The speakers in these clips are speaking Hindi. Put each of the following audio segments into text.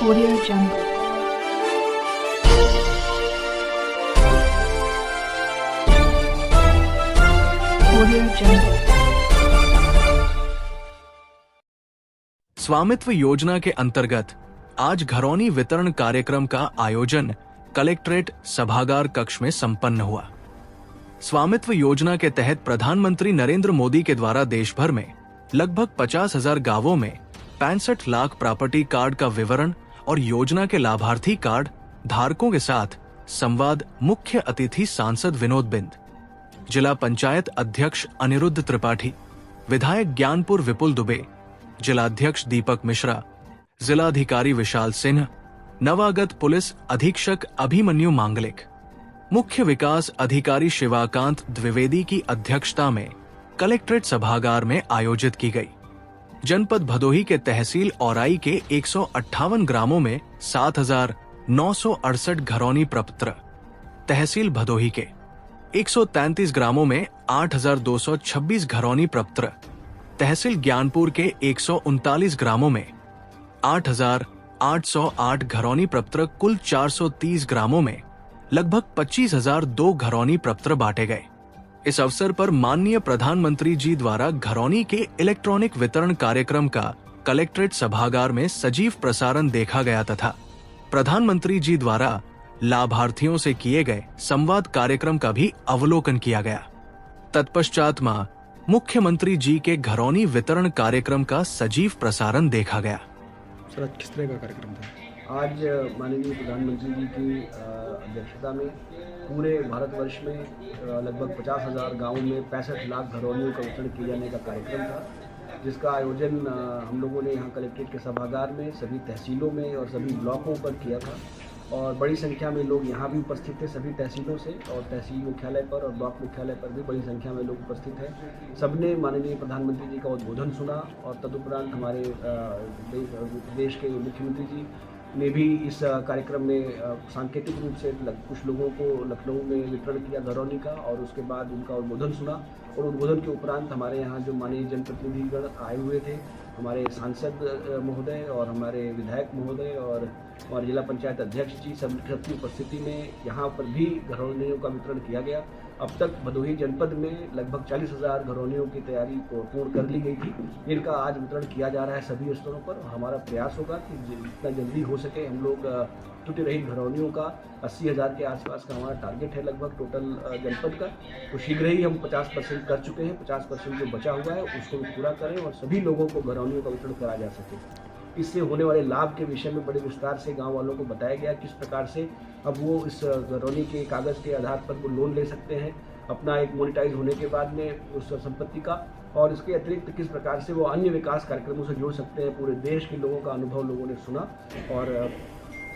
Audio Jungle. Audio Jungle. स्वामित्व योजना के अंतर्गत आज घरौनी वितरण कार्यक्रम का आयोजन कलेक्ट्रेट सभागार कक्ष में संपन्न हुआ। स्वामित्व योजना के तहत प्रधानमंत्री नरेंद्र मोदी के द्वारा देश भर में लगभग 50,000 गांवों में 65 लाख प्रॉपर्टी कार्ड का विवरण और योजना के लाभार्थी कार्ड धारकों के साथ संवाद मुख्य अतिथि सांसद विनोद बिंद, जिला पंचायत अध्यक्ष अनिरुद्ध त्रिपाठी, विधायक ज्ञानपुर विपुल दुबे, जिलाध्यक्ष दीपक मिश्रा, जिलाधिकारी विशाल सिन्हा, नवागत पुलिस अधीक्षक अभिमन्यु मांगलिक, मुख्य विकास अधिकारी शिवाकांत द्विवेदी की अध्यक्षता में कलेक्ट्रेट सभागार में आयोजित की गई। जनपद भदोही के तहसील औराई के 158 ग्रामों में 7,968 घरौनी प्रपत्र, तहसील भदोही के 133 ग्रामों में 8,226 घरौनी प्रपत्र, तहसील ज्ञानपुर के 139 ग्रामों में 8,808 घरौनी प्रपत्र, कुल 430 ग्रामों में लगभग 25,002 घरौनी प्रपत्र बांटे गए। इस अवसर पर माननीय प्रधानमंत्री जी द्वारा घरौनी के इलेक्ट्रॉनिक वितरण कार्यक्रम का कलेक्ट्रेट सभागार में सजीव प्रसारण देखा गया तथा प्रधानमंत्री जी द्वारा लाभार्थियों से किए गए संवाद कार्यक्रम का भी अवलोकन किया गया। तत्पश्चात मुख्यमंत्री जी के घरौनी वितरण कार्यक्रम का सजीव प्रसारण देखा गया। सर, आज किस तरह का कार्यक्रम था? आज माननीय प्रधानमंत्री जी की अध्यक्षता में पूरे भारतवर्ष में लगभग 50,000 गाँवों में 65 लाख घरौनियों का वितरण किए जाने का कार्यक्रम था, जिसका आयोजन हम लोगों ने यहाँ कलेक्ट्रेट के सभागार में सभी तहसीलों में और सभी ब्लॉकों पर किया था और बड़ी संख्या में लोग यहाँ भी उपस्थित थे सभी तहसीलों से, और तहसील मुख्यालय पर और ब्लॉक मुख्यालय पर भी बड़ी संख्या में लोग उपस्थित हैं। सबने माननीय प्रधानमंत्री जी का उद्बोधन सुना और तदुपरांत हमारे देश के मुख्यमंत्री जी ने भी इस कार्यक्रम में सांकेतिक रूप से कुछ लोगों को लखनऊ में वितरण किया घरौनी का, और उसके बाद उनका उद्बोधन सुना। और उद्बोधन के उपरांत हमारे यहाँ जो माननीय जनप्रतिनिधिगण आए हुए थे, हमारे सांसद महोदय और हमारे विधायक महोदय और हमारे जिला पंचायत अध्यक्ष जी, सबकी उपस्थिति में यहाँ पर भी घरौनियों का वितरण किया गया। अब तक भदोही जनपद में लगभग 40,000 घरौनियों की तैयारी को पूर्ण कर ली गई थी, जिनका आज वितरण किया जा रहा है सभी स्तरों पर। हमारा प्रयास होगा कि जितना जल्दी हो सके हम लोग टूटी रही घरौनियों का 80,000 के आसपास का हमारा टारगेट है लगभग टोटल जनपद का, तो शीघ्र ही हम 50% कर चुके हैं। 50% जो बचा हुआ है उसको पूरा करें और सभी लोगों को घरौनियों का वितरण करा जा सके। इससे होने वाले लाभ के विषय में बड़े विस्तार से गांव वालों को बताया गया किस प्रकार से अब वो इस घरौनी के कागज़ के आधार पर वो लोन ले सकते हैं अपना एक मोनेटाइज होने के बाद में उस संपत्ति का, और इसके अतिरिक्त किस प्रकार से वो अन्य विकास कार्यक्रमों से जुड़ सकते हैं। पूरे देश के लोगों का अनुभव लोगों ने सुना और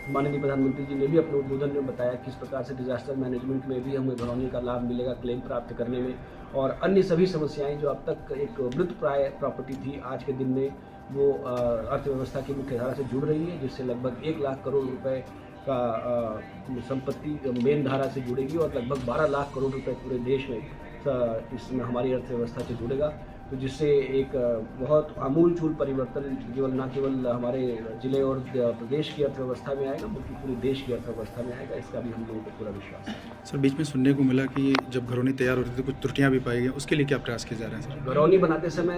माननीय प्रधानमंत्री जी ने भी अपने उद्बोधन में बताया किस प्रकार से डिजास्टर मैनेजमेंट में भी हमें घरौनी का लाभ मिलेगा क्लेम प्राप्त करने में, और अन्य सभी समस्याएं जो अब तक एक मृतप्राय प्रॉपर्टी थी आज के दिन में वो अर्थव्यवस्था की मुख्य धारा से जुड़ रही है, जिससे लगभग 1 लाख करोड़ रुपए का संपत्ति मेन धारा से जुड़ेगी और लगभग 12 लाख करोड़ रुपए पूरे देश में इसमें हमारी अर्थव्यवस्था से जुड़ेगा। तो जिससे एक बहुत आमूलचूल परिवर्तन न केवल हमारे जिले और प्रदेश की अर्थव्यवस्था में आएगा बल्कि पूरे देश की अर्थव्यवस्था में आएगा, इसका भी हम लोगों को पूरा विश्वास है। सर, बीच में सुनने को मिला कि जब घरौनी तैयार होती थी कुछ त्रुटियां भी पाई गई, उसके लिए क्या प्रयास किए जा रहे हैं सर? घरौनी बनाते समय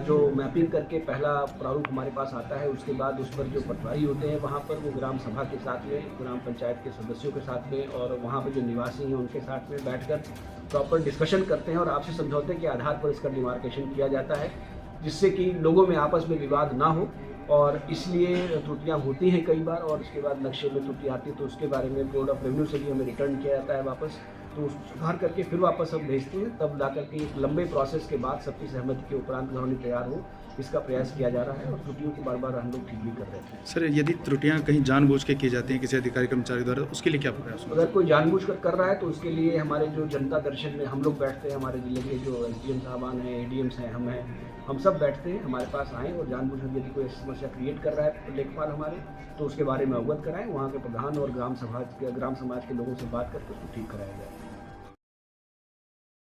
जो मैपिंग करके पहला प्रारूप हमारे पास आता है, उसके बाद उस पर जो पटवारी होते हैं वहाँ पर वो ग्राम सभा के साथ में, ग्राम पंचायत के सदस्यों के साथ में और वहाँ पर जो निवासी हैं उनके साथ में बैठकर प्रॉपर डिस्कशन करते हैं और आपसी समझौते के आधार पर इसका डिमार्केशन किया जाता है, जिससे कि लोगों में आपस में विवाद ना हो। और इसलिए त्रुटियां होती हैं कई बार, और उसके बाद नक्शे में त्रुटि आती है तो उसके बारे में बोर्ड ऑफ रेवेन्यू से भी हमें रिटर्न किया जाता है वापस, तो उसको सुधार करके फिर वापस हम भेजते हैं। तब ला करके एक लंबे प्रोसेस के बाद सबकी सहमति के उपरांत घरौनी तैयार हो, इसका प्रयास किया जा रहा है और त्रुटियों को बार बार हम लोग ठीक भी कर रहे हैं। सर, यदि त्रुटियां कहीं जानबूझ के की जाती हैं किसी अधिकारी कर्मचारी द्वारा, तो उसके लिए क्या प्रयास? अगर कोई जानबूझकर कर रहा है तो उसके लिए हमारे जो जनता दर्शन में हम लोग बैठते हैं, हमारे जिले के जो SDM साहबान हैं, ADMs हैं, हम सब बैठते हैं, हमारे पास आएँ और जानबूझकर यदि कोई समस्या क्रिएट कर रहा है लेखपाल हमारे, तो उसके बारे में अवगत कराएं, वहाँ के प्रधान और ग्राम समाज के लोगों से बात करके उसको ठीक कराया जाए।